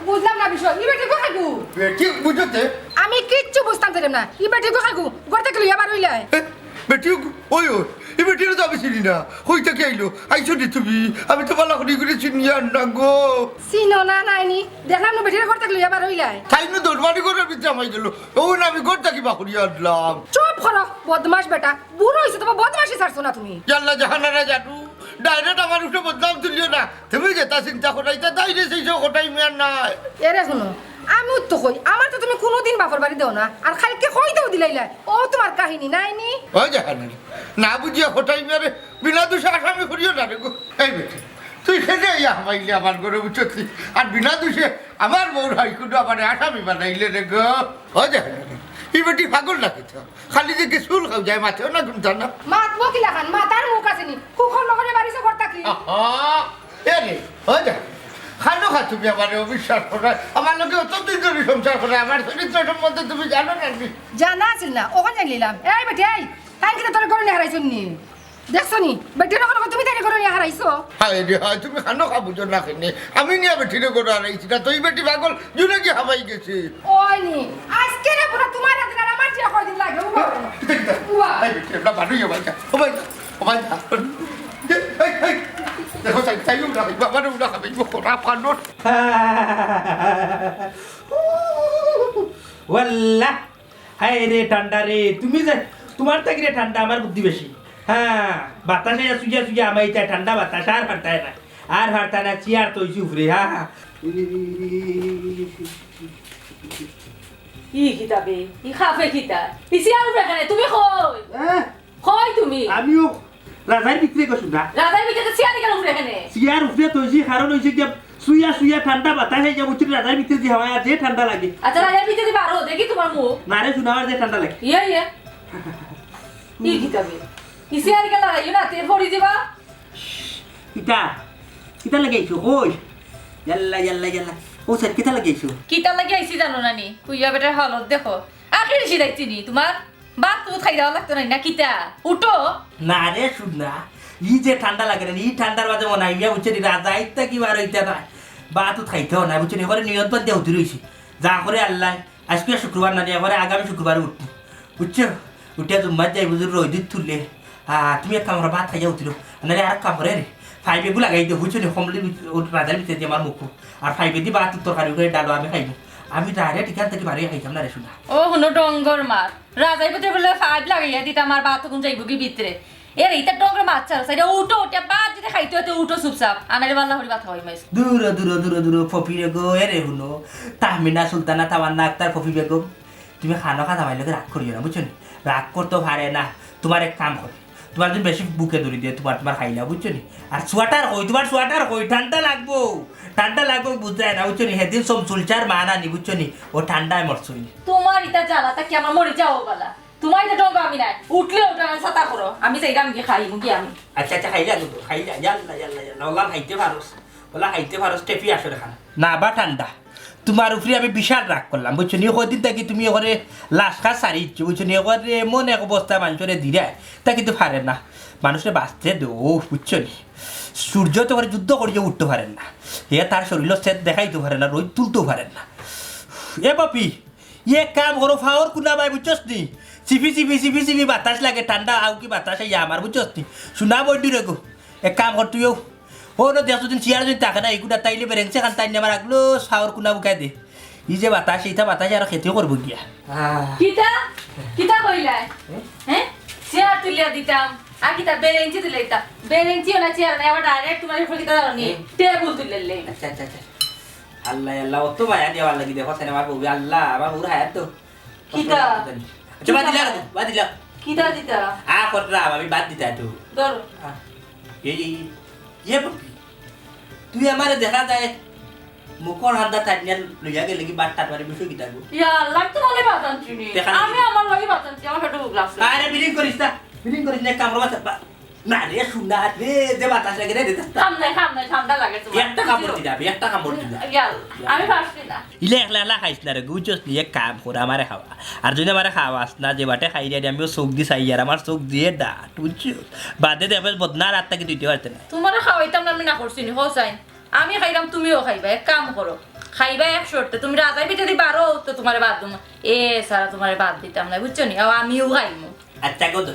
বুঝলাম না বিষয় ইবেটি কো খাগু বেটি বুঝতে আমি কিচ্ছু বুঝতাম চাইলাম না ইবেটি কো খাগু গড়তে গেলি আবার হইলাই বেটি ওই এই বেটির তো আমি চিনি না হই থেকে আইলো আইছো নি তুমি আমি তো বালা করি করে চিনি আর না গো চিনো না নাইনি দেখলাম না বেটির গড়তে গেলি আবার হইলাই তাই না দরবারি করে ভিতরে আমাই গেল ও না আমি ঘর থাকি বাকুড়ি আনলাম চুপ করো বদমাশ বেটা বুড়ো হইছে তোমার বদমাশি ছাড়ছো না তুমি জানলা জাহানারা জানু ডাইরেক্ট আমার উপরে বদনাম তুলিও না তুমি যেটা চিন্তা করাইতা তাইলে সেই সব কোটাই মেয়ার নাই এরে শুনো আমি তো কই আমার তো তুমি কোনোদিন বাপর বাড়ি দেও না আর খালকে কই দেও দিলাইলা ও তোমার কাহিনী নাইনি ও জাহানারা না বুঝিয়া কোটাই মেয়ারে বিনা দোষে আসামি করিও না রে গো এই বেটি তুই খেলে ইয়া হামাইলে আমার ঘরে বুঝছি আর বিনা দোষে আমার বউর হাইকুটো আমার আসামি বানাইলে রে গো ও জাহানারা এই বেটি পাগল লাগে তো খালি যে কি চুল খাও যায় মাথেও না ঘুমতা না মাত বকিলা খান মাতার মুখ আসেনি কুখন লগরে বাড়িছে করতা কি এরে ও জাহানারা খানো খা তুমি আমার অবিশ্বাস করে আমার লোকে অতদিন ধরে সংসার করে আমার চরিত্র সম্বন্ধে তুমি জানো না জানা আছিল না ওখানে জানলিলাম এই বেটি এই তাই কি তোর ঘরে হারাইছো নি দেখছো নি বেটির কথা তুমি তাই ঘরে হারাইছো হায় রে হায় তুমি খানো খা বুঝো না কেনে আমি নিয়ে বেটিরে করে হারাইছি না তুই বেটি পাগল জুনে কি হাবাই গেছে ওই নি আজকে রে পুরো তোমার হাতে আর আমার যে কয়দিন লাগে উয়া এই বেটি না বাড়ি যাবাই যা ও ভাই এই দেখো তাই তাই উড়া বাবা রে উড়া খাবে ওরা পানোট ওয়াল্লাহ হায় রে ঠান্ডা রে তুমি যে তোমার থেকে রে ঠান্ডা আমার বুদ্ধি বেশি হ্যাঁ বাতাসে সুজা সুজা আমাই চাই ঠান্ডা বাতাস আর হাঁটায় না আর হাঁটা না চেয়ার তৈছি উপরে হ্যাঁ ই কিতাবে ই খাফে কিতা ইসি আর বেখানে তুমি কই কই তুমি আমিও রাজার ভিতরে গেছো না রাজার ভিতরে সিয়ারি কেন বেখানে চেয়ার উপরে তৈছি কারণ হয়েছে যে সুইয়া সুইয়া ঠান্ডা বাতাস হয়ে যাবো রাজার ভিতরে যে হাওয়া যে ঠান্ডা লাগে আচ্ছা রাজার ভিতরে পারো দেখি তোমার মুখ না রে শোনা যে ঠান্ডা লাগে ইয়ে ইয়ে ই কিতাবে ইসি আর কেন লাগাইও না তে পড়ি দিবা কিতা কিতা লাগাইছো কই ইয়াল্লা ইয়াল্লা ইয়াল্লা ও স্যার কিতা লাগাইছো কিতা লাগি আইছি জানো না নি কুইয়া বেটার হালত দেখো আখির এসে দেখছি নি তোমার বাত তো খাই দেওয়া লাগতো না কিতা উঠো না রে শুন না ই যে ঠান্ডা লাগে না ই ঠান্ডার মাঝে মনে হয় ইয়া বুঝছে রাজা ইত্যা কি বার হইতে না বা তো খাইতেও না বুঝছেন এবারে নিয়ত বাদ দিয়ে উঠে রয়েছি যা করে আল্লাহ আজকে শুক্রবার না এবারে আগামী শুক্রবার উঠবো বুঝছো উঠিয়া তোমার যাই বুঝুর রোদিত তুললে তুমি এক কামড়া ভাত খাইয়া উঠিল নাহলে আর কামড়ে রে ফাইভে গু লাগাই দিও বুঝছো কমলি রাজার ভিতরে দিয়ে আমার মুখ আর ফাইভে দিয়ে ভাত তরকারি করে ডালো আমি খাইবো আমি ডাইরেক্ট এখান থেকে বাড়ি খাইতাম না রে শোনা ও হনো ডঙ্গর মার রাজাই ভিতরে বলে ফাইভ লাগাইয়া দিতা আমার বাত কোন যাইব কি ভিতরে এর এইটা ডঙ্গর মাছ চাল সাইডে উঠো ওটা বাদ দিতে খাইতে হতে উঠো চুপচাপ আনারে বাল্লা হরি কথা হই মাইস দূর দূর দূর দূর ফফি রেগো এরে শুনো তাহমিনা সুলতানা তামান্না আক্তার ফফি বেগম তুমি খানো খাওয়া আমার লোকে রাগ করিও না বুঝছো রাগ করতেও পারে না তোমার এক কাম করে তোমার যদি বেশি বুকে ধরি দিয়ে তোমার খাইলা বুঝছো নি আর সোয়াটার কই তোমার সোয়াটার কই ঠান্ডা লাগবো বুঝতে না বুঝছো নি সেদিন সব চুলচার মা নানি বুঝছো নি ও ঠান্ডায় মরছো তোমার ইটা জ্বালাটা কি আমার মরে যাও বালা তোমার এটা ডঙ্গ আমি নাই উঠলে ওটা ছাতা করো আমি চাইলাম কি খাই মুখি আমি আচ্ছা খাইলা ইয়াল্লা ওলা খাইতে পারোস টেপি আসো খানা না বা ঠান্ডা তোমার উপরে আমি বিশাল রাগ করলাম বুঝছো নি কদিন থাকি তুমি ওখানে লাশ খা সারি ইচ্ছো বুঝছো নি ওখানে এমন এক অবস্থা মানুষের দিরায় তা কিন্তু পারেন না মানুষের বাঁচতে দো বুঝছো নি সূর্য তো করে যুদ্ধ করিয়ে উঠতে পারেন না এ তার শরীর সেট দেখাইতে পারে না রোদ তুলতেও পারেন না এ বাপি ইয়ে কাম করো ফাওয়ার কুনা ভাই বুঝছস নি চিপি বাতাস লাগে ঠান্ডা আউ কি বাতাস আইয়া আমার বুঝছস নি শুনা বড্ডি রে গো এক কাম কর তুইও ও না দেখ দিন চেয়ার যদি থাকে না এইগুলা তাইলে বেরেংছে খান তাই নেবার আগলো ফাওয়ার কুনা বুকাই দে ই যে বাতাস এইটা বাতাস আর খেতেও করবো গিয়া কিতা কইলাই হ্যাঁ চেয়ার তুলিয়া দিতাম আর কিতা বেরেঞ্চি তুলে দিতাম বেরেঞ্চি না চেয়ার না আবার ডাইরেক্ট তোমার উপর কিতা জানো নি টেবিল তুলে লে আচ্ছা আল্লাহ অত মায়া দেওয়ার লাগি দেখো সিনেমার বউ আল্লাহ আমার বউর হায়াত তো কিতা আচ্ছা বাদ দিলা কিতা দিতা কতরা আমি বাদ দিতা তো ধর এই তুই আমারে দেখা যায় মুখর হান্দা তাইনা লইয়া গেলে কি বাট টাট মারি বিষয় কিতা গো ইয়া লাগতো বলে বাতানছি নি আমি আমার লাগি বাতানছি আমার ফটো গ্লাস আরে বিলিং করিস না কামড় বাতা না রে শুনা রে যে বাতাস লাগে রে খাম নাই ঠান্ডা লাগে তোমার একটা কামড় দিলা একটা কামড় দিলা ইয়াল আমি পারছি না ইলে একলা একলা খাইছ না রে গুচস নিয়ে কাম করে আমারে খাওয়া আর যদি আমারে খাওয়াস না যে বাটে খাই রে আমিও চোখ দি চাই আর আমার চোখ দিয়ে ডাট বুঝছো বাদে দেবে বদনা রাত থেকে দিতে পারতে না তোমার খাওয়াইতাম না আমি না করছি নি হোসাইন আমি খাইলাম তুমিও খাইবা এক কাম করো খাইবা এক শর্তে তুমি রাজাই পিঠে দি পারো তো তোমার বাদ দিম এ সারা তোমার বাদ দিতাম না বুঝছো নি আর আমিও খাইমু আচ্ছা গো তো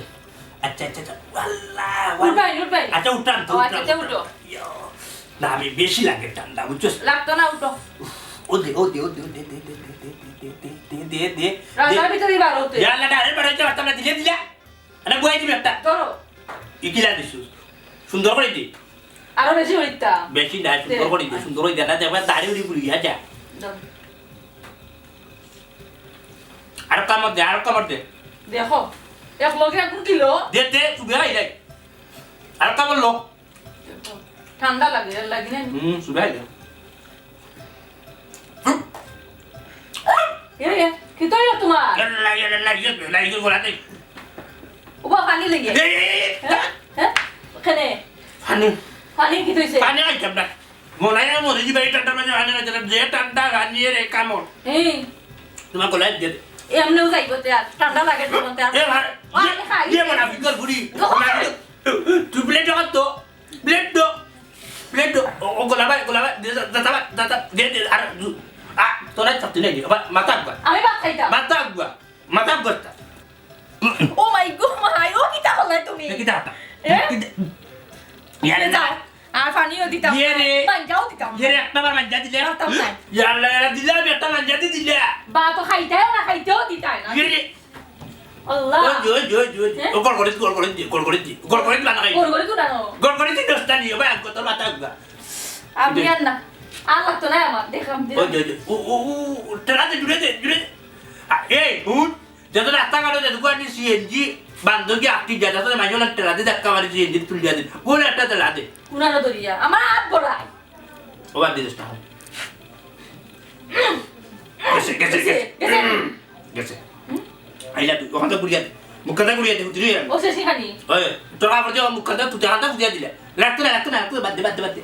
আচ্ছা আল্লাহ উঠবাই আচ্ছা উঠান তো আচ্ছা উঠো না আমি বেশি লাগে ঠান্ডা বুঝছো লাগতো না উঠো ও দে রাজাই পিঠে দি পারো তো ইয়াল্লা ডারে বাড়াইতে পারতাম না দিলে আরে বই দিবি একটা ধরো ইকিলা দিছু সুন্দর করে দি আরো বেশি হইতা বেশি না সুন্দর করে দি সুন্দর করে দাদা যাবে দাড়ি উড়ি পুড়ি যা আর কামড় দে দেখো এক লগে এক কিলো দে সুবে আই যাই আর কামড় লো ঠান্ডা লাগে না সুবে আই যাই এ কি তো ইয়া তোমার লাগে গোলাতে উবা পানি লাগে হ্যাঁ ওখানে পানি কি তৈছে পানি আইতাম না মলাই না মরে দিবে এটা টাটা মানে আনে না যে টান্ডা গানিয়ে রে কামড় এই তোমার গোলাই দে এমনেও যাইবো তে আর ঠান্ডা লাগে তোমার তে আর এ ভাই আমি খাই ये मना फिकर बुरी तू प्लेट जगत तो प्लेट दो ओ गोलाबा दे दाता दे अरे आ तो नहीं सकती नहीं अब माता गवा আমি ভাত খাইতাম माता गवा ও মাই গড মাই ও কি তাহলে তুমি ये किता ইয়ারে যাও আর পানিও দিতাম ये रे পাঞ্জাও দিতাম ये रे একটা বার মাঞ্জা দিলে দিতাম না यार दिला बेटा मांजा दिले বা তো খাইতাও না খাইতেও দিতাই না ये रे আল্লাহ जो ओ गड़ ना खाई ওর করে কুড়ানো गड़ दस्ता नहीं भाई को तो माता गवा আমি আর না আর লাগতো না আমার দেখাম ओ तेरा दे जुड़े ए हुन जब रास्ता काटो दे दुकान नी सीएनजी बांधो की आखती ज्यादा तो मैं जो ना तेरा दे धक्का मारी सीएनजी तुल जा दे वो लट्टा तेरा दे কুড়ানো দরিয়া আমার হাত বড়াই ओ बात दे दस्ता कैसे आइला तू वहां तो बुढ़िया मुकद्दर बुढ़िया दे उतरी है ও শেষি খানি ओए तो आप जो मुकद्दर तू जहां तक बुढ़िया दिले लगतो बात दे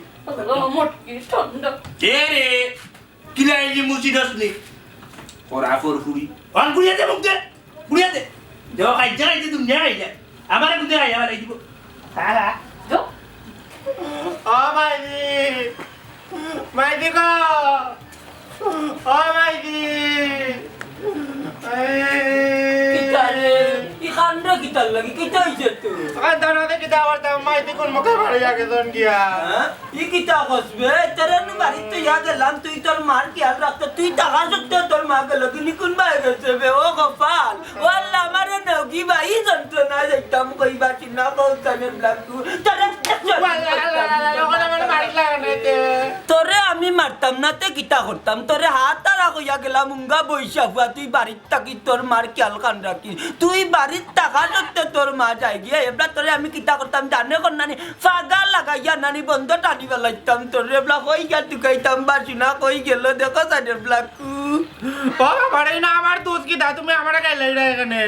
ও মোটকি ঠান্ডা ए रे किला ये मुसी दसनी और आफर पूरी অন বুড়িয়া দে দেখো খাই যাই যে তুমি যাই যা আমার বুঝে আই আমার এই দিব সারা তো ও মাইদি গো ও মাইদি Ikanda kita lagi kita itu. দাঁড়াতে কি দাওয়ার দাও মাইদি কোন মুখে বাড়ি আগে জন গিয়া Kita kosbe, terus nu bari tu ya gelam tu itor mar kial rakta tu taga sukte tor mar lagi ni kun bae gese be o gopal. Walla mare nogi bai janto na jaitam koi bati na ko tane blaku. Terus তোরে আমি মারতাম না তে কিতা করতাম তোরে হাত তারা কইয়া গেলাম মুঙ্গা বইসা হুয়া তুই বাড়ির থাকি তোর মার খেয়াল কান রাখি তুই বাড়ির টাকা সত্ত্বে তোর মা যাই গিয়া এবলা তোরে আমি কিতা করতাম জানে কর নানি ফাগা লাগাইয়া নানি বন্ধ টানি বেলাইতাম তোরে এবলা কই গিয়া টুকাইতাম বাসি না কই গেল দেখো সাইডের ব্লাকু ও বাড়ি না আমার দুধ কি দা তুমি আমারে গাইলাই রে এখানে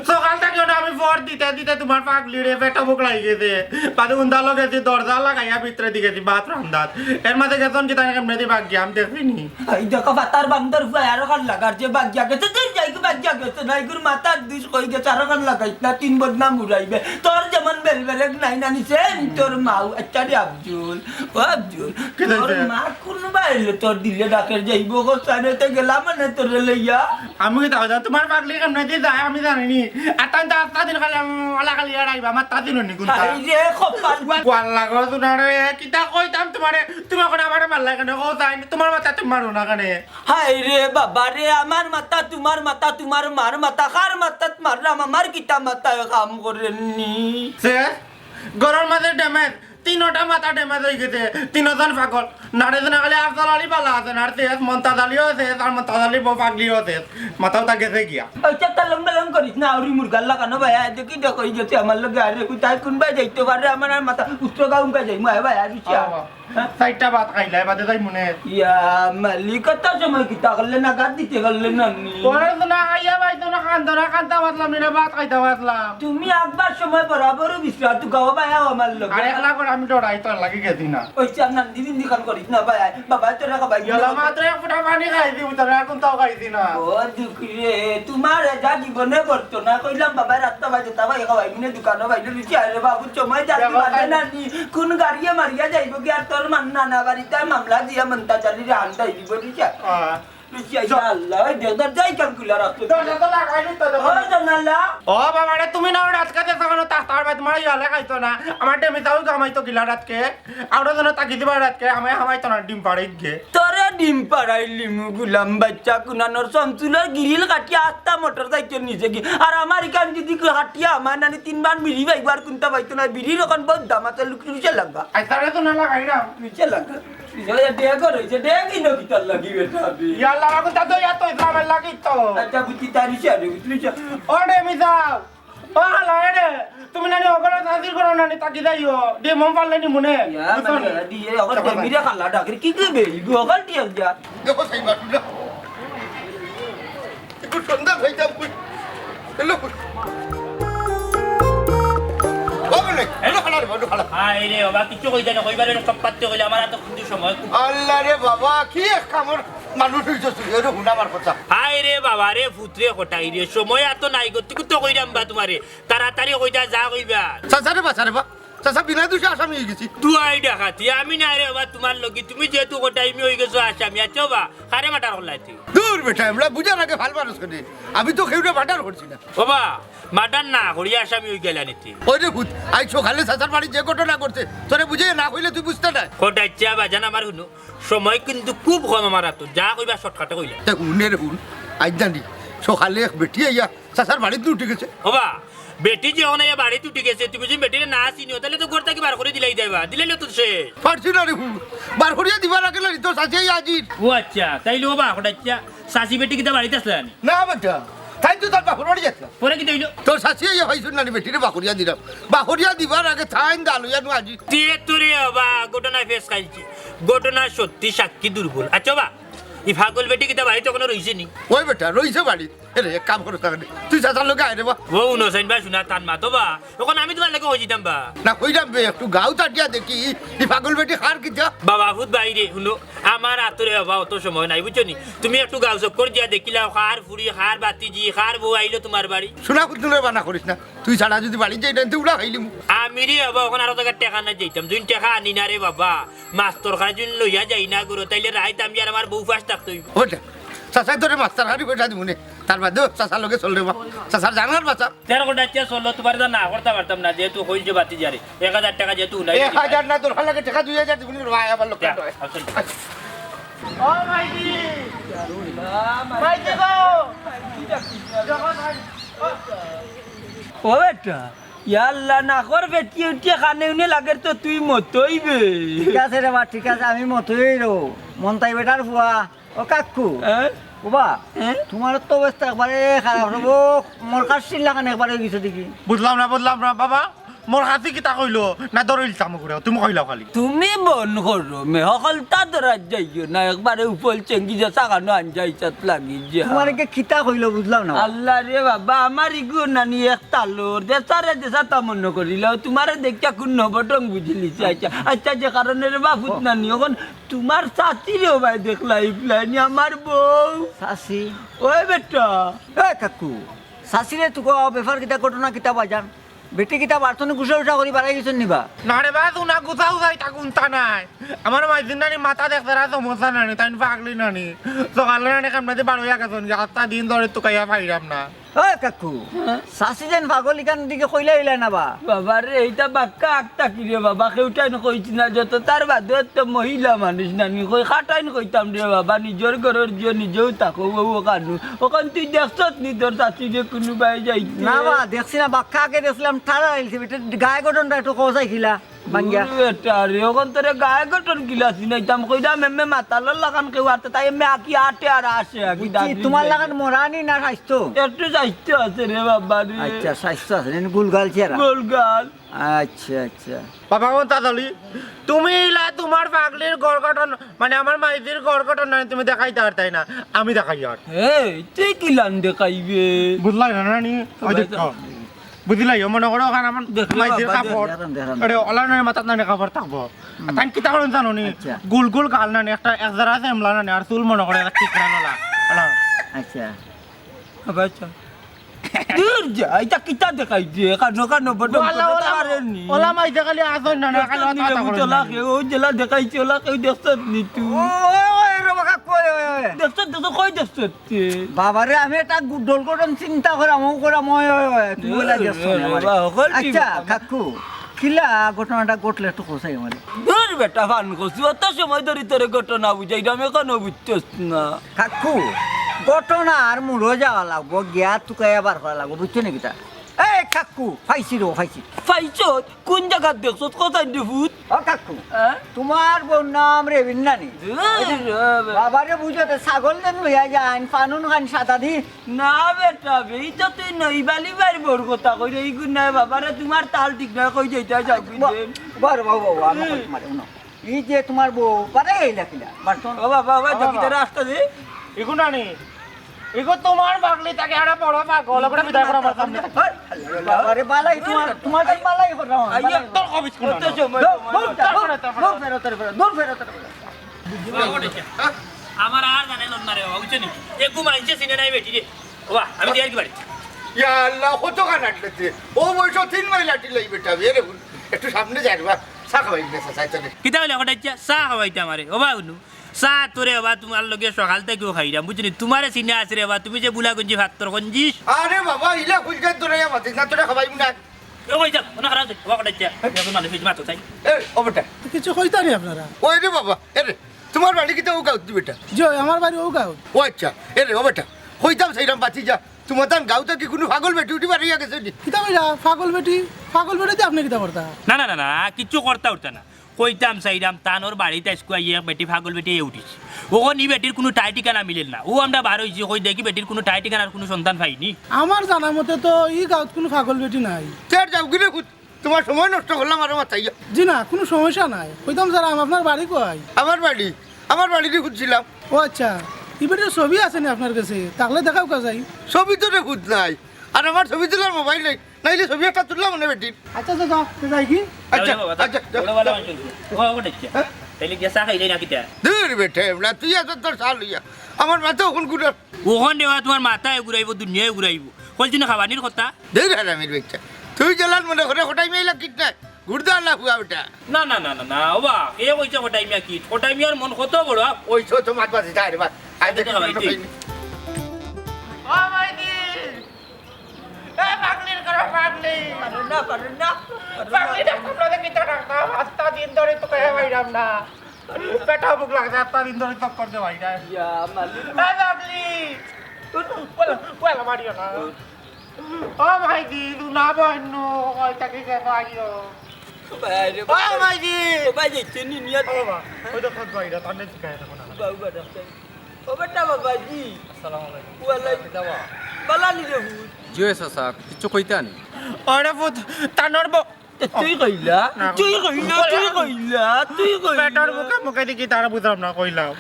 সকাল থেকে না আমি ফোর দিতে তোমার পাগলি রে পেটা বুক লাগি গেছে পাদে উন্দালো গেছি দরজা লাগাইয়া ভিতরে দিকে বাথরুম দাঁত এর মাঝে গেছন কি তাকে মেদি বাগি আমি দেখিনি এই দেখো বাতার বান্দর হুয়া আর কান লাগার যে বাগিয়া গেছে তুই যাই গো বাগিয়া গেছে নাই গুর মাথার দিস কই গেছে আর কান লাগাইত না তিন বদনাম উড়াইবে তোর যেমন বেলবেলেক নাই নানি সেম তোর মাও আচ্ছা রে আব্দুল ও আব্দুল তোর মা কোন বাইরে তোর দিলে ডাকের যাইব গো সাইনেতে গেলাম মানে তোর লইয়া আমি কি দাদা তোমার পাগলি কেমনে দিয়ে যায় আমি জানিনি আর তাই তা দিন খালি আলা খালি আড়াইবা আমার তা দিন নি কোনটা এই যে খপাল কোয়াল লাগো তোমারে কিতা কইতাম তোমারে তুমি কোন আমারে মারলা কেন কও তাই তোমার মাথা তুমি মারো না কেন হাই রে বাবা রে আমার মাথা তোমার মার মাথা কার মাথাত মারলাম আমার কিতা মাথায় কাম করেননি সে গরর মাঝে ড্যামেজ তিনটা মাথা ড্যামেজ হয়ে গেছে তিনজন পাগল নাড়ে না খালি আফজাল আলী বালা আছে আর তেজ মন্তাজ আলীও আছে আর মন্তাজ আলী পাগলিও আছে মাথাও তা গেছে গিয়া ওইটা তালং বেলং করিস না আউরি মুরগাল লাগানো ভাই দেখি দেখো এই গেছে আমার লগে আরে কোথায় কোন ভাই যাইতে পারে আমার আর মাথা উত্তর গাউন কা যাই ভাই আর বিচিয়া সাইডটা ভাত খাইলাই বাদে যাই মনে ইয়া মালিকতা সময় কিতা করলে না গাদ দিতে করলে না নি পরে তো না আইয়া ভাই তো না কান্দনা কান্দা বাতলাম না ভাত খাইতে বাতলাম তুমি একবার সময় বরাবর বিশ্রাম তু গাও ভাই আমার লোক আর একলা করে আমি ডরাই তো লাগি গেছি না ওই চার নাম দিদিন দিকান করিস না ভাই বাবা তোরা খাবাই গেলা মাত্র এক ফুটা পানি খাই দিই তোরা এখন তাও খাইছি না ও দুঃখী রে তোমার যা জীবনে করতো না কইলাম বাবা রাতটা বাজে তা ভাই খাবাই কিনে দোকানে বাইরে রুচি আরে বাবু সময় যাতে বাজে না নি কোন গাড়িয়ে মারিয়া যাইব কি আর তোর মান নানা বাড়িতে মামলা দিয়া মন্তা চালি রে আন্দাই দিব রুচি রুচি আল্লাহ দেদার যাই ক্যালকুলার আসতো তোরা তো লাগাই দিত ও জানালা ও বাবা রে তুমি না রাত কাতে তখন তার বাদ মারি হলে খাইতো না আমার ডেমি তাও কামাইতো গিলা রাতকে আমরা যেন তাকি দিবা রাতকে আমি হামাইতো না ডিম পাড়াই গে তোরে ডিম পাড়াইলি গুলাম বাচ্চা কুনানোর সন্তুলের গিরিল কাটিয়া আত্মা মোটর সাইকেল নিচে কি আর আমার এখান যদি হাটিয়া আমার নানি 3 বার বিড়ি বাইবার কুনতা পাইতো না বিড়ির ওখান বহুত দাম আছে লুকলুচে লাগা আই তারে তো না লাগাই না লুচে লাগা লুচে দেয়া করেছে দেয়া কি নকি তার লাগি বেটা ইয়াল্লা রাখুন তা তো ইয়াতো ইসলামের লাগি তো আচ্ছা বুঝি তারি চারে লুচে ও ডেমি যাও ও হালা রে তুমি নানি ওগরে তাজির করো নানি তাকি দাইও ডে মম পারলে নি মনে ইয়া মানে দিয়ে ওখান মিরা খালা ডাকরে কি করবে গোগাল টিয়া যা দেখো সেই বাটুটা একটু সন্ধ্যা হয়ে যাও হ্যালো বাবা নাই হ্যালো খালা রে খালা আই রে বাবা কিছু কইতা না কইবারে সব পাত্তে কইলে আমার এত কিন্তু সময় আল্লাহ রে বাবা কি এক কামর মানুষ হইছো তুই এর হুনা আমার কথা হাই রে বাবা রে ফুতরে কটাই রে সময় এত নাই গো তুই তো কইরাম বা তোমারে তাড়াতাড়ি কইতা যা কইবা চাচারে বাঁচারে বা চাচা বিনা দোষে আসামি হয়ে গেছি তুই ডাকাতি আমি না রে বাবা তোমার লগি তুমি যেহেতু কটাইমি হই গেছো আসামি আচ্ছা বা খারে মাটার হলাইতি দূর বেটা আমরা বুঝার আগে ভাল মানুষ করে আমি তো খেউরে বাটার করছি না বাবা মাটার না করিয়া আসামি হই গেলা নিতি ওই রে ভূত আই সকালে চাচার বাড়ি যে ঘটনা করছে তোরে বুঝে না হইলে তুই বুঝতে না কটাইছা বাজান আমার শুনো সময় কিন্তু খুব কম আমার তো যা কইবা শর্টকাটে কইলা তা হুনের হুন আজ জানি সকালে এক বেটি আইয়া চাচার বাড়িতে উঠে গেছে বাবা বেটি যে ওনা বাড়ি উঠে গেছে তুমি যদি বেটিরে না চিনিও তাহলে তো ঘর থেকে বার করে দিলাই যাইবা দিলে তো শেষ পারছি না রে হুন বার করিয়া দিবার আগে লাগি তোর চাচি আজির ও আচ্ছা তাইলে বাবা কটাইছা শাশি বেটি কিতা বাড়িতে আসলেন না বেটা তাই তো তার বাপর বাড়ি যাচ্ছিলাম পরে কি দইলো তোর শাশি আইয়া ভাইছুন না বেটিরে বাকরিয়া দিলাম বাকরিয়া দিবার আগে থাইন দালুয়া নু আজি তে তোরে বাবা ঘটনা ফেস খাইছি ঘটনা সত্যি সাক্ষী দুর্বল আচ্ছা বা এই পাগল বেটি কিতা বাড়িতে কোনো রইছে নি ওই বেটা রইছে বাড়ি এরে এক কাম করো তাহলে তুই চাচার লোকে আয় রে বা ও নসাইন বা শুনা তান মা তো বা এখন আমি তোমার লাগে হয়ে যেতাম বা না কইরাম বে একটু গাও তাটিয়া দেখি এই পাগল বেটি খার কিতা বাবা ভূত বাইরে শুনো আমার আতরে বাবা অত সময় নাই বুঝছো নি তুমি একটু গাও চক্কর দিয়া দেখিলা খার ফুরি খার বাতিজি খার বউ আইলো তোমার বাড়ি শোনা কুতুলে বানা করিস না তুই ছাড়া যদি বাড়ি যাই না তুই উড়া খাইলি আমি রে বাবা ওখানে আরো জায়গায় টেকা না যাইতাম যুন টেকা আনি না রে বাবা মাস্তর খানে যুন লইয়া যাই না গুরু তাইলে রাইত আমি আর আমার বউ ফাঁস থাকতো ওটা চাচাই তোরে মাস্টার হারি কইটা দিমুনে তার বাদে চাচার লগে চল রে বা চাচার জানার বাচ্চা 13 ঘন্টা চেয়ে চললো তোমার না করতে পারতাম না যেহেতু হইছে বাতি যারে 1000 টাকা যেহেতু নাই 1000 না তোর লাগে টাকা 2000 দিবনি রে ভাই আবার লোক ও ভাইজি ভাইজি গো ও বেটা ইয়াল্লা না কর বেটি উঠে খানে উনে লাগে তো তুই মতইবে ঠিক আছে রে বা ঠিক আছে আমি মতই রো মন তাই বেটার ফুয়া ও কাকু বাবা তোমার তো অবস্থা একবারে খারাপ হবো মোর কাছ লাগান একবারে গেছে দেখি বুঝলাম না বাবা মোর হাতি কিতা কইলো না দরিল চাম করে তুমি কইলাও খালি তুমি বন করো মে হকলতা দরাজ যাইও না একবারে উপল চেঙ্গি যা সাগানো আনজাইছাত লাগি যা তোমার কে খিতা কইলো বুঝলাম না আল্লাহ রে বাবা আমার ইগু নানি এক তালোর দেশারে দেশা তামন্ন করিল তোমারে দেখিয়া কোন নবটং বুঝলি আচ্ছা আচ্ছা যে কারণে রে বাপুত নানি এখন তোমার সাথী রে ভাই দেখলা ইফলানি আমার বউ সাসি ওই বেটা এ কাকু সাসিরে তুকো ব্যাপার কিতা ঘটনা কিতা বাজান বেটি কিতা বার্তনে গুছা উঠা করি বাড়াই গেছেন নিবা না রে বা তুই না গুছাও যাই তা গুনতা নাই আমার মাইদিন নানি মাথা দেখতে রা সমস্যা নানি তাই পাগলি নানি সকালে নানি কামনাতে বার হইয়া গেছেন যে 7 দিন ধরে তো কাইয়া পাইরাম না ও কাকু সাসি যেন পাগল ইকান দিকে কইলা হইলা না বা বাবা রে এইটা বাক্কা আক্তা কি রে বাবা কেউটাই কইছি না যত তার বাদে তো মহিলা মানুষ নানি কই খাটাই কইতাম রে বাবা নিজের ঘরের যে নিজেও তাকো ও কানু ওখান তুই দেখছত নি তোর চাচি যে কোনোবাই যাই না বা দেখছি না বাক্কা আগে দেখছিলাম ঠাড়া হইছে বেটা গায়ে গঠনটা একটু কসাই খিলা বাঙ্গিয়া বেটা রে এখন তোরে গায়ে গঠন গিলাসি নাইতাম কইরাম এমে মাতালো লাগান কেউ আতে তাই এমে আকি আটে আর আসে আকি বুঝছি, তোমার লাগান মরানি না স্বাস্থ্য? একটু স্বাস্থ্য আছে রে বাবা রে আচ্ছা স্বাস্থ্য আছে গুলগাল চেহারা। গোলগাল আচ্ছা আচ্ছা বাবা কোন তাদলি তুমি ইলা তোমার পাগলির গড় গঠন মানে আমার মাইজির গড় গঠন না তুমি দেখাইতে আর তাই না আমি দেখাই আর এই তুই কি লান দেখাইবে বুঝলাই না নানি ওই দেখো বুঝলাই মনে করো ওখানে আমার দেখলাম মাইজির বাবা, কাপড় দেখাম। আরে অলানের মাথাত না কাপড় থাকবো তাই কি তাহলে জানো নি আচ্ছা। গুল গুল গাল না একটা এক জারা আছে এমলা না আর চুল মনে করে ঠিক রানোলা আচ্ছা আচ্ছা দূর যা এটা কিতা দেখাই দিয়ে কানো কানো বড় ওলা মাইজে খালি আসন না না খালি কথা করে ওলা কে ও জেলা দেখাইছি ওলা কেউ দেখছত নি তুই ওই রবা কাকু দেখছত দেখছ কই দেখছত বাবারে আমি একটা ডোল গঠন চিন্তা করাম ও করাম তুমি বলে দেখছো না আমারে। আচ্ছা কাকু কিলা ঘটনাটা ঘটলে একটু কোথায় আমার দূর বেটা ফান করছি অত সময় ধরে তোর ঘটনা বুঝাই আমি এখনো বুঝতেছ না কাকু ঘটনা আর মুড়ো যাওয়া লাগবো গিয়া তোকে এবার করা লাগবো বুঝছো নাকি তা এই কাকু ফাইছি রো ফাইছি পাইছত কোন জায়গা দেখছত কোথায় দেখুত ও কাকু তোমার বোন নাম রেবিন নানি বাবারে বুঝতে ছাগল দেন লইয়া যান পানুন খান সাদা দি না বেটা এইটা তুই নইবালি বাড়ি বড় কথা কই রে ইগুন না বাবারে তোমার তাল ঠিক না কই যাইতা যাবি বড় বাবু বাবু আমার মারে উনো এই যে তোমার বউ পারে এইলা কিলা বারতন ও বাবা বাবা দেখি তোর রাস্তা দে এগো নানি এগো তোমার পাগলি তাকে আরে বড় পাগল করে বিদায় করা আমার সামনে বাবারে বালাই তোমার কাছে বালাই করা আইয়া তোর কবিস কোন কত সময় দূর ফেরত আমার আর জানে না রে বাবা বুঝছেন একটু মাইছে সিনে নাই বেটি রে বাবা আমি দিয়ে কি বাড়ি ইয়া আল্লাহ কত গান আটলেছে ও বয়স 3 মাইল আটি লই বেটা বেরে একটু সামনে যাই বা সাকা ভাই বেসা চাইতে কিতা হইলে হঠাৎ চা খাওয়াইতে আমারে ও বা উনু চা তোরে বাবা তোমার লগে সকাল থেকেও খাইলাম বুঝলি তোমারে চিনে আছে রে বাবা তুমি যে বুলাগঞ্জি ভাত্তর গঞ্জিস আরে বাবা ইলা খুলকে তোরে মাতিস না তোরে খাবাই না ও কই যা না খারাপ বাবা হঠাৎ চা এখন মানে ফিজ মাতো চাই এ ও বেটা কিছু কইতানি আপনারা ওই রে বাবা এ রে তোমার বাড়ি কিতে ও গাউতি বেটা যে আমার বাড়ি ও গাঁও ও আচ্ছা এ রে ও বেটা কইতাম সেইরাম বাতি যা তোমার তান গাউতে কি কোনো পাগল বেটি উঠি বাড়িয়া গেছে নি কিতা কইরা পাগল বেটি দিয়ে আপনি কিতা করতা না না না না কিচ্ছু করতে উঠতে না কইতাম সাইরাম তানোর বাড়িতে আজকে আইয়া বেটি ফাগল বেটি উঠিস ও নি বেটির কোনো টাই ঠিকানা মিলেন না ও আমরা বার হয়েছি কই দেখি বেটির কোনো টাই ঠিকানার কোনো সন্তান পাইনি আমার জানা মতে তো এই গাঁৱত কোনো পাগল বেটি নাই তের যাও গিরে তোমার সময় নষ্ট করলাম আর মাথায় জি না কোনো সমস্যা নাই কইতাম স্যার আপনার বাড়ি কই আমার বাড়িতে খুঁজছিলাম ও আচ্ছা এই বেটির ছবি আছে নি আপনার কাছে তাহলে দেখাও কা যাই ছবি তো রে খুঁজ নাই আর আমার ছবি তোলার মোবাইল নাই নাইলে ছবি একটা তুললাম না বেটির আচ্ছা আচ্ছা যাই কি আচ্ছা আচ্ছা তাইলে গিয়া চা খাইলে না কিতা দূর বেটে এবলা তুই আছ তোর সাল হইয়া আমার মাথা ওখান ঘুরে ওখান দেওয়া তোমার মাথায় ঘুরাইব দুনিয়ায় ঘুরাইব কলছিল খাবানির কথা দূর হারামির বেটা তুই গেলার মনে করে হঠাই মেলা কিট না ঘুরদা না হুয়া বেটা না না না না না ওবা এ কইছে হটাই মিয়া কি হটাই মিয়ার মন কত বড় ওই তো মাছ বাজে যায় রে বাস আই দেখে খাবাই তুই। ও মাইদি এ পাগলির করে পাগলি না পারে না পাগলি ডাক্তার লোকে কিতা ডাক্তার আস্তা দিন ধরে তো কহে বাইরাম না পেটা বুক লাগছে আস্তা দিন ধরে তক করতে বাইরা ইয়া মালিক এ পাগলি ওলা মারিও না ও মাইদি তু না বন্নু ওই তাকে কে পাইও বাইরে ও মাইদি বাই যাচ্ছে নি নিয়া ও মা ওই তো খোঁজ বাইরা তানে শিখায় না কোনা বাবা ডাক্তার ও বেটা বাবাজি আসসালামু আলাইকুম ওয়ালাইকুম বালালি রে ভূত জয় চাচা কিছু কইতানি ওরে পুত তানোর তুই কইলা পেটার মুখে মুখে দেখি তারা বুঝলাম না কইলাম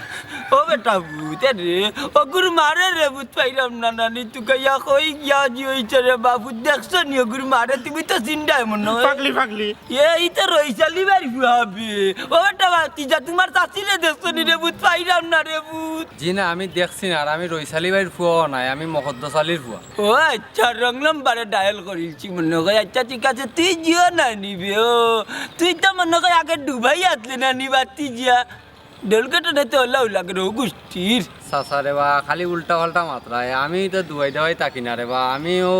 ও বেটা ভূত রে ও গুরু মারে রে ভূত পাইলাম না নানি তুই কইয়া কই গিয়া জি হইছে রে বাবু দেখছ নি গুরু মারে তুমি তো চিন্তাই মন পাগলি পাগলি এই তো রইসালি বাড়ি ভাবি ও বেটা বাতি যা তোমার চাচিলে দেখছ নি রে ভূত পাইলাম না রে ভূত জি না আমি দেখছি না আর আমি রইসালি ভাইয়ের ফুয়াও নাই আমি মকদ্দসালির ফুয়া ও আচ্ছা রং নাম্বারে ডায়াল করেছি মনে হয় আচ্ছা ঠিক আছে তুই জিও না নিবি ও তুই তো মনে হয় আগে ডুবাই আসলে না নিবা তুই জিয়া ডলকাটা না তো হল্লা লাগে রে গোষ্ঠীর চাচা রে বা খালি উল্টা পাল্টা মাত্রায় আমি তো দুয়াই দেওয়াই থাকি না রে বা আমিও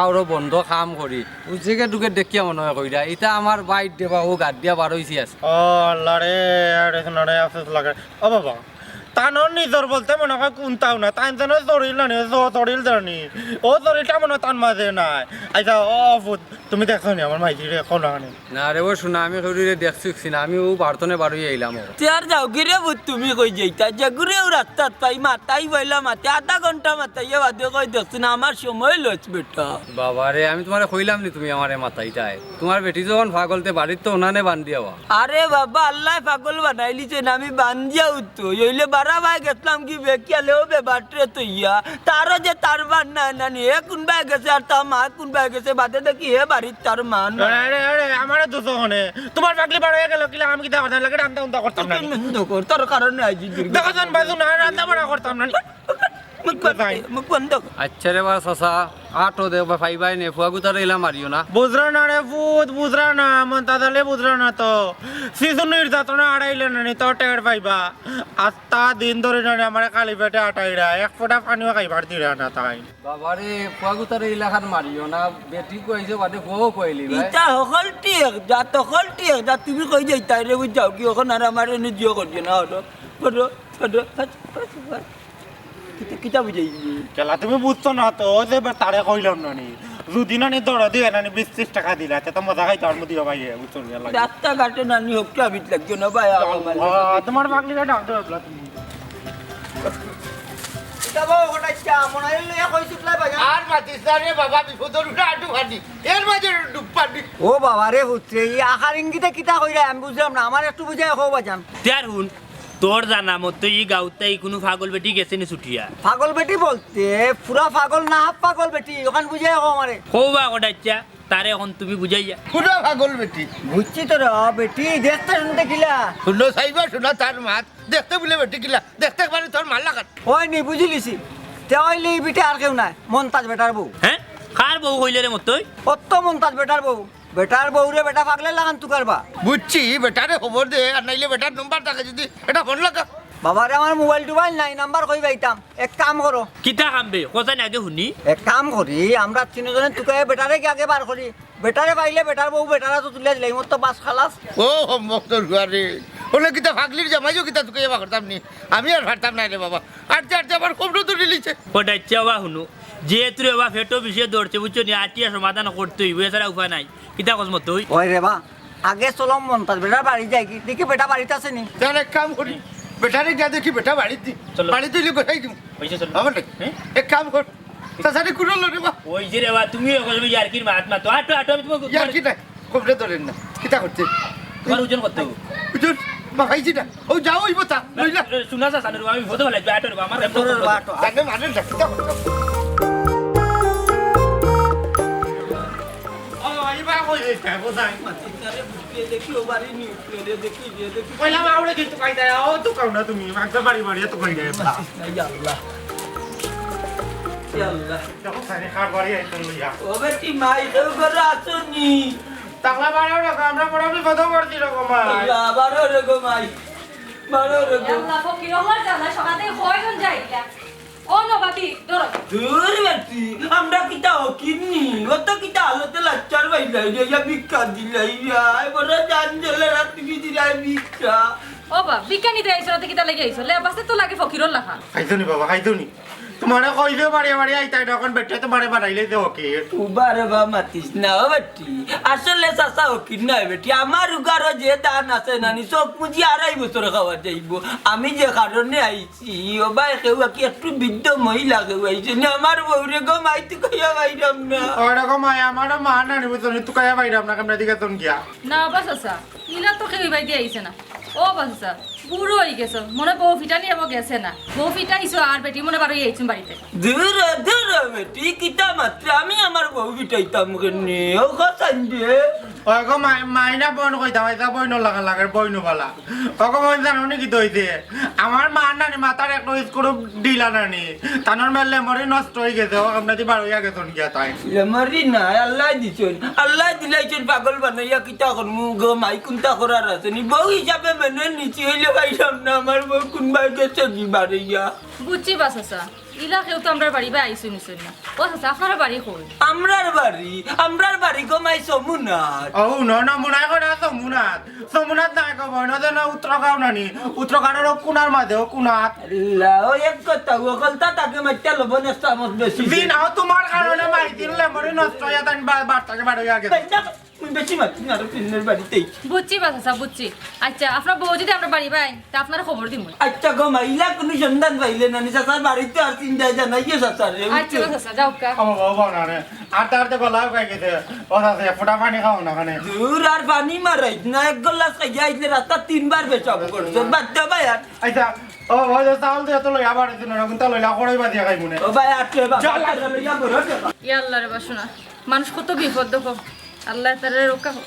আরো বন্ধ কাম করি উচিকে দুকে দেখিয়া মনে হয় কইরা এটা আমার বাইট দেবা ও গাদ দিয়া বার হইছি আছে ও আল্লাহ রে আরে শোনা রে আফসোস লাগে ও বাবা তানোর নিজর বলতে মনে হয় কোনটাও না তাই যেন শরীর না শরীর জানি ও শরীরটা মনে হয় তার মাঝে নাই আচ্ছা ও ফুট তুমি দেখছো নি আমার মাইজি রে কোন না রে ও শোনা আমি শরীরে দেখছি না আমি ও বার্তনে বাড়ি আইলাম তার যাও গিরে বুত তুমি কই যাইতা যে ঘুরেও রাস্তাত পাই মাতাই বইলা মাতে আধা ঘন্টা মাতাইয়া বাদে কই দেখছ না আমার সময় লছ বেটা বাবা রে আমি তোমারে কইলাম নি তুমি আমারে মাথাইটাই তোমার বেটি যখন পাগলতে বাড়ির তো ওনানে বান্ধিয়াবা আরে বাবা আল্লাহ পাগল বানাইলিছে না আমি বান্ধিয়াও তো হইলে বারা ভাই গেছলাম কি বেকিয়ালেও বেবাটরে তৈয়া তারও যে তার বান না নানি এ কোন ভাই গেছে আর তার মা কোন ভাই গেছে বাদে দেখি হে বাড়ির তার মান আরে আরে আমার দুশো হনে তোমার পাগলি বাড় হয়ে গেল কিলা আমি কি দেখা লাগে রান্না উন্তা করতাম না তোর কারণে আইজি দেখা যান বাজু না রান্না বাড়া করতাম না মুখ বন্ধ আচ্ছা রে বা চাচা আটো দেখবা ফাইবাই নে ফুয়াগুতার এলাম মারিও না বুঝরা না রে ফুট বুঝরা না মন তাদালে বুঝরা না তো শিশু নির্যাতনে আড়াইলে নানি তো টের পাইবা আস্তা দিন ধরে নানি আমার কালি পেটে আটাইরা এক ফোঁটা পানিও খাইবার দিরা না তাই বাবা রে ফুয়াগুতার এলাকার মারিও না বেটি কইছে বাদে ফুয়াও কইলি ভাই ইটা হকল টিক যা তকল টিক যা তুমি কই যাইতা রে বুঝাও কি ওখানে আর আমার এনে জিও করছে না হলো বড় বড় কিতা বুঝাই কেলা তুমি বুঝছো না তো যে তারে কইলাম নানি যদি নানি দৌড়া দিয়ে নানি 20-30 টাকা দিলা তো মজা খাইতে আর মধ্যে ভাই বুঝছো না রাস্তা ঘাটে নানি হকটা বিট লাগছো না ভাই তোমার পাগলিটা ডাক দাও তুমি আর মাতিস না রে বাবা বিপদর উঠে আটু খানি এর মাঝে ডুব পানি ও বাবা রে পুত্রে এই আখার ইঙ্গিতে কিতা কইরা আমি বুঝলাম না আমার একটু বুঝাই হো বাজান তার হুন তোর জানা মতো এই গাঁওতে কোনো পাগল বেটি গেছে নি ছুটিয়া পাগল বেটি বলতে পুরা পাগল না হাফ পাগল বেটি ওখান বুঝাই হো আমারে কৌবা কটাচ্ছা তারে এখন তুমি বুঝাইয়া পুরা পাগল বেটি বুঝছি তো রে বেটি দেখতে শুনতে কিলা শুনো চাইবা শোনা তার মাত দেখতে বলে বেটি কিলা দেখতে পারে তোর মাল লাগাত ওই নি বুঝিলিছি তেওইলি বিটে আর কেউ নাই মন্তাজ বেটার বউ হ্যাঁ কার বউ কইলে রে মতোই কত মন্তাজ বেটার বউ বেটার বউ রে বেটা পাগলে লাগান তুকারবা বুঝছি বেটারে খবর দে আর নাইলে বেটার নাম্বার থাকে যদি এটা ফোন লাগা বাবারে আমার মোবাইল টোবাইল নাই নাম্বার কই পাইতাম এক কাম করো কিতা খামবে কথা না আগে শুনি এক কাম করি আমরা তিনজনে তুকাই বেটারে কি আগে বার করি বেটারে পাইলে বেটার বউ বেটারা তো তুলে দিলাই মোর তো বাস খালাস ও মক্তর ঘরে ওলে কিতা ফাগলির জামাইও কিতা তুকে যাবা করতাম নি আমি আর পারতাম না রে বাবা আটতে আটতে আবার খুব তো লিছে কটাচ্ছা বা শুনো যেহেতু রে বা ফেটো বিষয়ে দৌড়ছে বুঝছো নি আটিয়া সমাধান করতে হইব এছাড়া উপায় নাই কিতা কস মতোই ওই রে বা আগে চলম মন্তাজ বেটার বাড়ি যাই কি দেখি বেটা বাড়িতে আছে নি তাহলে এক কাম করি বেটারে যা দেখি বেটা বাড়িতে দি চলো। বাড়িতে দিলে কোথায় দিব পয়সা চলো আমার নাকি এক কাম কর তাছাড়া কোনো রে বা ওই যে রে বা তুমি ইয়ার্কির মাত মাতো আটো আটো আমি তোমাকে ইয়ার কি নাই কবরে ধরেন না কিতা করতে তোমার ওজন করতে হবে বুঝুন মাখাইছি না ও যাও ওই বতা লইলা শুনা যা সানের আমি ভোট ভালো লাগবে আটো রে বা, আমার তোর বাটো জানে মানেন না কিতা করতে ও এইবা কই যাইতা বোঝাই দেখি ও বাড়ি নিউ দেখি দেখি কইলাম আউড়ে কিন্তু কাই দেয় ও তো কাউ না তুমি মাগদা বাড়ি বাড়ি তো কই দেয় আল্লাহ আল্লাহ দেখো সাইনে খাট বাড়ি আইতো লইয়া ও বেটি মাই তো ঘরে আসনি টাকলা বাড়াও না আমরা বড় বিপদ পড়ছি রকম আল্লাহ বারো রে গো মাই বারো রে গো আল্লাহ ফকির হওয়ার জানা সকালে কয়জন যাইলা ও নবাতি ধরো দূর বেটি আমরা কিতা কিনি অত কিতা আলোতে লাচ্চার বাইলাই রে ইয়া ভিক্ষা দিলাই রে বড় জান জলে রাত কি দিলাই ভিক্ষা ও বা বিজ্ঞানীতে আইছো না কিতা লাগি আইছো লে বাসে তো লাগে ফকিরর লাখা খাইছনি বাবা খাইছনি তোমার কইলে বাড়ি বাড়ি আইতা এখন বেটে তো বাড়ি বাড়াইলে দে ওকে উবারে বা মাতিস না ও বেটি আসলে চাচা ওকিন নয় বেটি আমার উগারও যে দান আছে নানি চোখ মুজি 2.5 বছর খাওয়া যাইব আমি যে কারণে আইছি ও ভাই কেউ কি একটু বৃদ্ধ মহিলা কেউ আইছে না আমার বউরে গো মাইতে কইয়া বাইরাম না ওরকম আমার মা না নিব তুমি তো কায়া বাইরাম না কেমন দিকে তোন গিয়া না বাস আসা ইলা তো খেয়ে বাই দিয়ে আইছে না ও বাস আসা বুড়ো হয়ে গেছো মনে বউ ফিটা নিয়ে গেছে না বউ ফিটা আইছো আর বেটি মনে বারো আইছেন বাড়িতে দূর দূর বেটি কিতা মাত্র আমি আমার বউ বিটাইতাম কেনে ও খান দে ওগো মাইনা বইন কইতা হইতা বইন লাগা লাগে বইন বালা ওগো বইন জানো নি কি দইতে আমার মা নানি মাথার একটা স্ক্রু দিলা নানি তানোর মেলে মরে নষ্ট হয়ে গেছে ও আপনাদের বার হইয়া গেছন গিয়া তাই মরি না আল্লাহ দিছেন আল্লাহ দিলাইছেন পাগল বানাইয়া কিতা করমু গো মাই কুনতা করার আছে নি বউ হিসাবে মেনে নিচি হইলে বাইরাম না আমার বউ কোন ভাই গেছে কি বাড়িয়া বুঝছি বাস আসা ইলা কেউ তো আমরা বাড়ি বা আইসুন নিছুন না ও চাচা আপনারা বাড়ি কই আমরার বাড়ি গমাই সমুনাথ ও না মুনাই করে সমুনাথ নাই গো বইন যেন উত্তরগাঁও নানি উত্তরগাঁওর কোনার মাঝে ও কোনাত ও এক কথা ও গলতা তাকে মাইটা লব নেস্তা মত বেশি দিন তোমার কারণে মাইতি লেমরি নষ্ট হয়ে তাই বাচ্চাকে বাড়ি গেছে বেশি মাতি না পিনের বাড়িতেই বুঝছি বা চাচা বুঝছি আচ্ছা আপনার বউ যদি আমরা বাড়ি পাই তা আপনারা খবর দিব আচ্ছা গমাইলা কোনো সন্ধান পাইলে নানি চাচার বাড়িতে আর চিন্তা জানাই গিয়ে চাচার আচ্ছা বা চাচা যাও কা আমার বাবা না রে আটটা গলা হয়ে গেছে ও সাথে ফোটা পানি খাও না খানে দূর আর পানি মারাই না এক গলাস খাইয়া আইলে রাস্তা 3 বার বেচাব করছে বাচ্চা ভাই আর আচ্ছা ও ভাই চাউল দিয়ে তো লই আবার দিন না কিন্তু লইলা কড়াই বাদিয়া খাই মনে ও ভাই আটে বাবা লইয়া বড় ইয়া আল্লাহ রে বাসনা মানুষ কত বিপদ দেখো আল্লাহ তারে রক্ষা হোক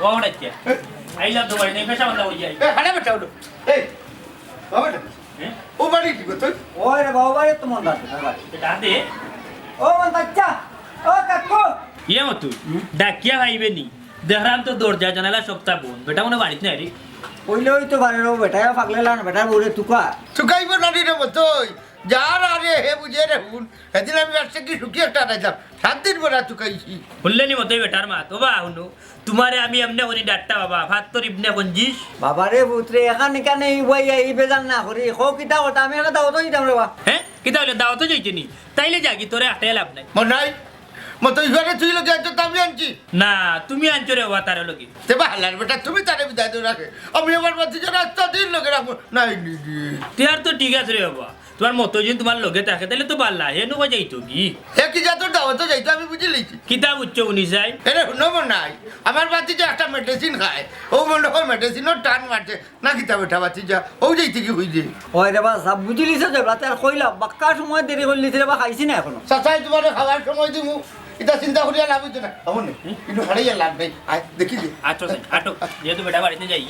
ওড়াচ্ছা আইলা তো বাড়ি নেই পেশা বন্ধ হয়ে যায় হালে বেটা ওটো এই বাবা ও বাড়ি কি তুই ওই রে বাবা বাড়ি তো মন আছে এটা দে ও মন বাচ্চা ও কাকু ইয়ে মত ডাকিয়া ভাইবে নি দেখলাম তো দরজা জানালা সপ্তাহ বোন বেটা মনে বাড়িতে নাই রে কইলে ওই তো বাড়ি রো বেটা পাগলে লান বেটা বউরে তুকা চুকাইব নানি রে মতই যার আরে হে বুঝে রে হুন সেদিন আমি আসছে কি শুকি একটা আনাইলাম 7 দিন পরে চুকাইছি বললেনি মতই বেটার মা তো বা হুনু তোমারে আমি এমনে করি ডাট্টা বাবা ভাত তোর ইবনে গঞ্জিস বাবারে পুত্রে এখানে কানে ওই এই বেজান না করি খো কিতা কথা আমি একটা দাও তো দিতাম রে বা হ্যাঁ কিতা হইলে দাও তো যাইতে নি তাইলে যাগি তোরে আটে লাভ নাই মনাই মতই ঘরে তুই লোক যাইতো আমি আনছি না তুমি আনছো রে বাবা তার লগে তে বাহালার বেটা তুমি তারে বিদায় দিয়ে রাখে আমি আমার বাচ্চা যারা রাস্তা দিন লোকে রাখবো নাই দিদি তেয়ার তো ঠিক আছে রে বাবা তোমার মতো যদি তোমার লগে থাকে তাহলে তো পারলা হেনু যাইতো কি হে কি যা তোর দাওয়াত যাইতো আমি বুঝে লিছি কিতাব উচ্চ উনি যাই এরে শুনবো নাই আমার বাচ্চা যে একটা মেডিসিন খায় ও মনে হয় মেডিসিনও টান মারছে না কিতা বেটা বাচ্চা যা ও যাইতে কি হইছে ওই রে বা সব বুঝিলিছ যে রাতে আর কইলা বাক্কা সময় দেরি করলি রে বা খাইছি না এখনো চাচাই তোমার খাওয়ার সময় দিমু এটা চিন্তা করিয়া লাভ হইতো না হবো না কিন্তু হারাইয়া লাভ নাই আয় দেখি যে আটো আটো যেহেতু বেটা বাড়িতে যাই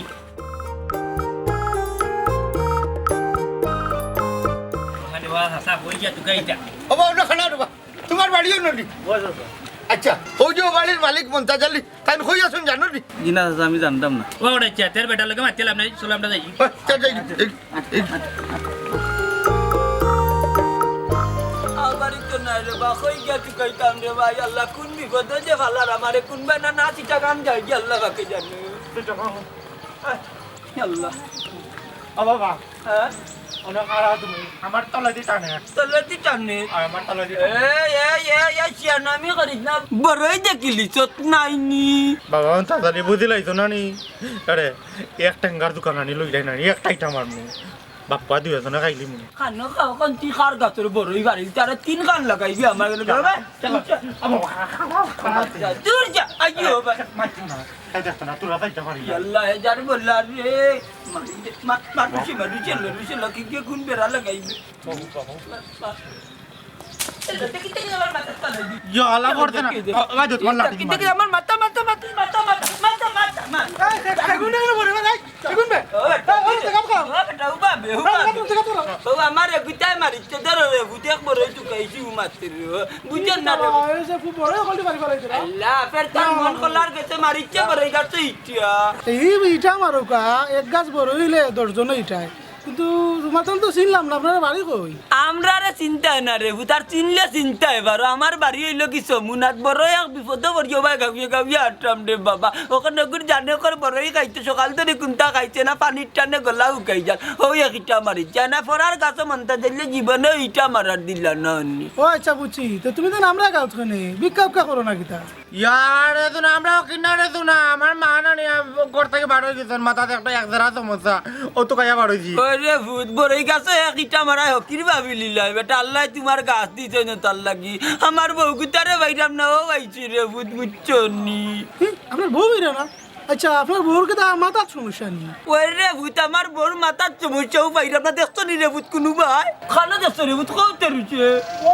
ওখানে বা হাসা হয়ে যা তুই গাইটা ও বা ওটা খানা রে বা তোমার বাড়িও নদী আচ্ছা ও যে বাড়ির মালিক মন্তা জালি তাই কই আসুন জানো নি জিনা আমি জানতাম না ও ওটা তের বেটার লগে মারতে লাভ নাই চলো আমরা যাই চল যাই আমারই তো নাই রে বা কই গিয়া তুই কইতাম রে ভাই আল্লাহ কোন বিপদ যে ফালার আমারে কোন বানা না চিটা কাম যাই গিয়া আল্লাহ বাকে জানে আল্লাহ ও বাবা হ্যাঁ অনেক আড়া তুমি আমার তলা দি টানে তলে দি টানে আমার তলা দি এই চিয়ানামি করিস না বড়ই দেখিলি চত নাইনি বাবা তাড়াতাড়ি বুঝি লাইছো না নি আরে এক টাঙ্গার দোকান আনি লই যাই না একটাই টামার মু বাপ্পা দুই জনে খাইলি মু খানো খাও কোন তুই খার গাছের বড়ই বাড়ি তারা 3 গান লাগাইবি আমার গেলে দূর যা আইও ভাই মাছ না খাই দেখছ না তোরা তাই টামারি আল্লাহ যার বললা রে মারুছি লুচি লকি কে গুন বেরা লাগাইবি ইয়া আলা করতে না আজ তোমার লাঠি দেখি আমার মাথা আগুন না বলে ভাই আগুন বে আমার গুতাই মারিছে ধরো রে গুতাই বড় চুকাইছি মারতে রে বুঝেন না রে এই যে খুব বড় গলি বাড়ি ফলাইছে আল্লাহ ফের তার মন কলার গেছে মারিছে বড় গাছে ইটিয়া এই ইটা মারুকা এক গাছ বড় হইলে 10 জন ইটায় কিন্তু তোমার তো চিনলাম না আপনার বাড়ি কই আমরা রে চিন্তা না রে তার চিনলে চিন্তা এবার আমার বাড়ি হইলো কি সমুনাথ বড় এক বিপদ পড়িও ভাই গাবিয়ে আটরাম রে বাবা ওখানে গুড় জানে করে বড়ই খাইতে সকাল ধরে কোনটা খাইছে না পানির টানে গলা উকাই যান ওই এক ইটা মারি যায় না ফরার গাছ মনটা দিলে জীবনে ইটা মারার দিলা না অন্য ও আচ্ছা বুঝছি তো তুমি তো আমরা গাঁত খানে বিক্ষাপকা করো না কিতা ইয়ার এতো না আমরা কিনারে তো না আমার মা না ঘর থেকে বার হয়ে গেছেন মাথাতে একটা এক জারা সমস্যা ও তো কাইয়া বার হয়েছি ওরে ভূত বড়ই গাছে এক ইটা মারা হকির ভাবি লিলাই বেটা আল্লাহ তোমার গাছ দিছে না তার লাগি আমার বউ গুতারে বাইরাম না ও আইছি রে ভূত বুঝছনি আপনার বউ বেরো না আচ্ছা আপনার বউর কে মাথার সমস্যা নেই ওরে ভূত আমার বউর মাথার সমস্যাও বাইরাম না দেখছো নি রে ভূত কোনো ভাই খানা দেখছো রে ভূত কৌতে রুছে ও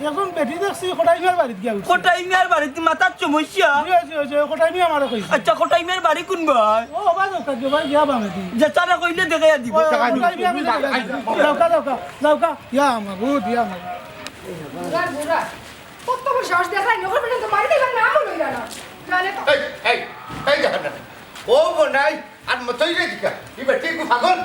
এখন বেটি দেখছি কোটাই মিয়ার বাড়িতে গিয়া উঠছে কোটাই মিয়ার বাড়িতে মাথার সমস্যা কোটাই মিয়া আমার কইছে আচ্ছা কোটাই মিয়ার বাড়ি কোন ভাই ও বাবা কাকে ভাই গিয়া বামে দি যে তারা কইলে দেখাইয়া দিব কোটাই মিয়া আমি যাওকা ইয়া আমার বহুত ইয়া আমার বুড়া বুড়া কত বড় সাহস দেখাই নগর পর্যন্ত বাড়ি দিবা না হলো না জানে তো এই দেখেন ও বনাই আর মতই রে দিকা ই বেটি কো পাগল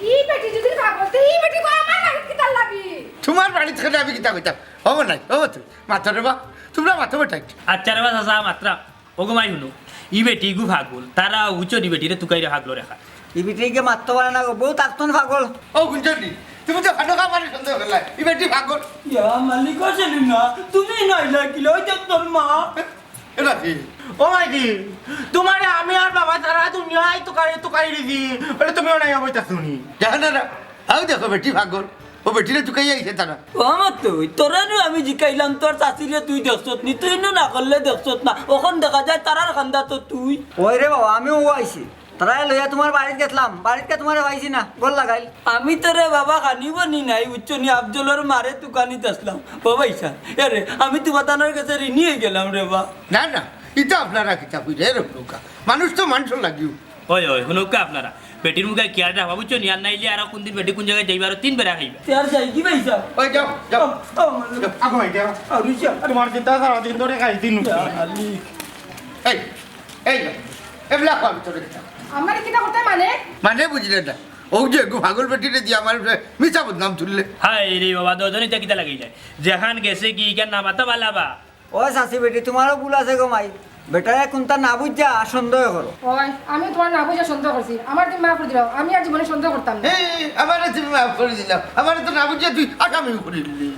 ই বেটি যদি পাগল তে ই বেটি কো আমার বাড়ি কি তার লাগি তোমার বাড়ি থেকে আমি কিতা কইতাম হবো নাই হবো তুই মাথা রে বা তোমরা মাথা বেটাই আচ্ছা রে বা চাচা মাত্রা ওগমাই শুনো ই বেটি গু ভাগল তারা উচনি বেটিরে তুকাইরে ভাগলো রেখা ই বিটিকে মারতে পারে না গো বউ তাকতন পাগল ও গুঞ্জনি তুমি তো খাটো খাবারের সন্দেহ করলা এই বেটি পাগল ইয়া মালিক সেলিম না তুমি নাই লাগিলে ওই দেখ তোর মা এটা কি ও মাইদি তোমারে আমি আর বাবা তারা দুনিয়ায় তুকারি দিছি বলে তুমিও নাই অবৈতা শুনি জানা না আও দেখো বেটি পাগল ও বেটিরে তুকাই আইছে তারা ও আমার তুই তোরা আমি জিকাইলাম তোর চাষিরে তুই দেখছত নি তুই না করলে দেখছত না ওখান দেখা যায় তারার খান্দা তো তুই ওই রে বাবা আমিও আইছি তারাই লইয়া তোমার বাড়িতে গেছিলাম বাড়িতে তোমার পাইছি না গোল লাগাইল আমি তোরে বাবা খানিব নি নাই উচ্চনি আফজলের মারে তুকানি আসলাম বাবাইসা আরে আমি তোমার তানোর কাছে ঋণী হয়ে গেলাম রে বা না না এটা আপনারা কিতা বুঝে এরকম নৌকা মানুষ তো মানুষ লাগিও ওই ওই শুনুকা আপনারা বেটির মুখে কেয়ার রাখা বুঝছো নি আর নাইলে আর কোন দিন বেটি কোন জায়গায় যাইবা আর 3 বেলা খাইবা তার যাই কি পাইছা ওই যাও যাও আগো ভাই দেও তোমার চিন্তা সারা দিন ধরে খাইছি নু এই এই এবলা কম তোরে আমার কিটা করতে মানে মানে বুঝলে না ও যে পাগল বেটিরে দিয়ে আমার মিছা বদনাম তুললে হাই রে বাবা দুজনই তো কিতা লাগি যায় যেখান গেছে কি কেন নামাতা বালাবা ও চাচি বেটি তোমারও ভুল আছে গো মাই বেটারে কোনটা না বুঝা সন্দেহ করো ওই আমি তোমার না বুঝে সন্দেহ করছি আমার তুমি মাফ করে দিলাও আমি আর জীবনে সন্দেহ করতাম না এই আমারে তুমি মাফ করে দিলাম আমারে তো না বুঝে তুই আগামী করে দিলি